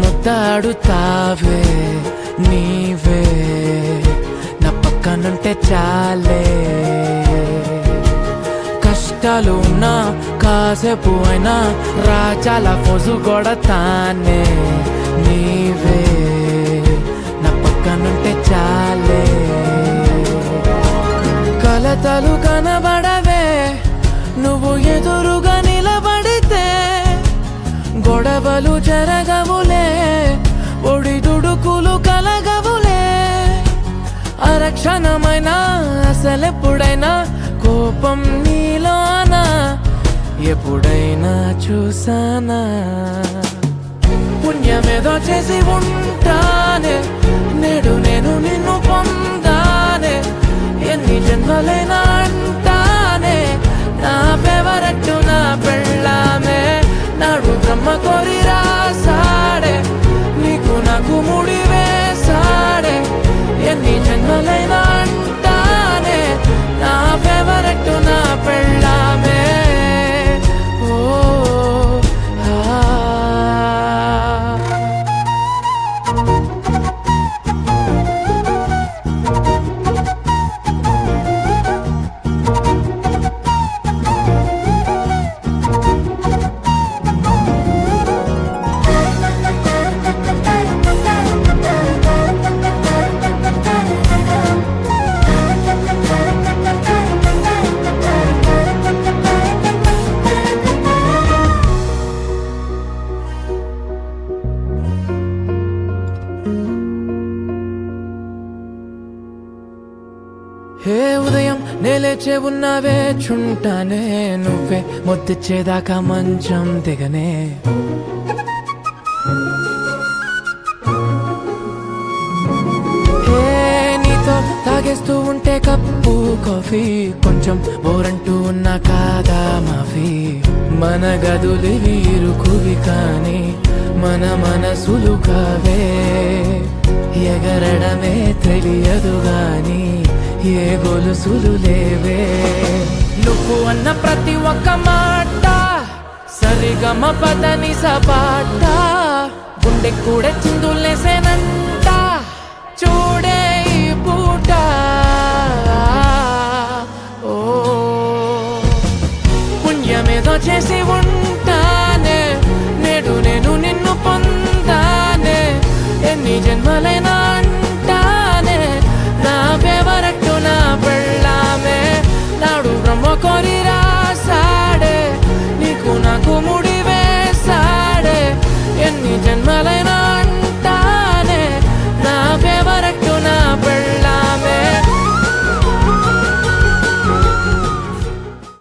ముద్దాడుతావే నీవే నా పక్కనుంటే చాలే కష్టాలు ఉన్నా కాసేపు అయినా రాజాల ఫోజు కొడతానే నీవే నా పక్కనుంటే చాలే కలతలు కనబడవే నువ్వు ఎదురుగా నిలబడితే గొడవలు జరగవులే ఒడిదుడుకులు కలగవులే అరక్షణమైనా అసలెప్పుడైనా కోపం నీలోనా ఎప్పుడైనా చూసానా పుణ్యమేదో చేసి ఉంటానే నేడు నేను నిన్ను పొందానే ఎన్ని జన్మలైనా అంటానే నా ఫేవరెట్ నా పెళ్ళామే నాడు బ్రహ్మ కోరి రాసాడే నీకు నాకు ముడి వేసాడే ఎన్ని జన్మలైనా అంటానే నా ఫేవరెట్ నా పెళ్ళామే ఓ హే ఉదయం నేలేచే ఉన్నావే చుంటానే నువ్వే ముద్దిచ్చేదాకా మంచం దిగనే హే నీతో తాగేస్తూ ఉంటే కప్పు కాఫీ కొంచెం బోరంటూ ఉన్నా కాదా మాఫీ మన గదులు వీరుకువి కానీ మన మనసులు కావే ఎగరడమే తెలియదు గాని ఏ గొలుసులు లేవే నువ్వు అన్న ప్రతి ఒక్క మాట సరిగమ పదని సపాట గుండె కూడా చిందులేసేనంట చూడే ఈ పూట ఓ పుణ్యమేదో చేసి ఉంటానే నేడు నేను నిన్ను పొందానే ఎన్ని జన్మలైనా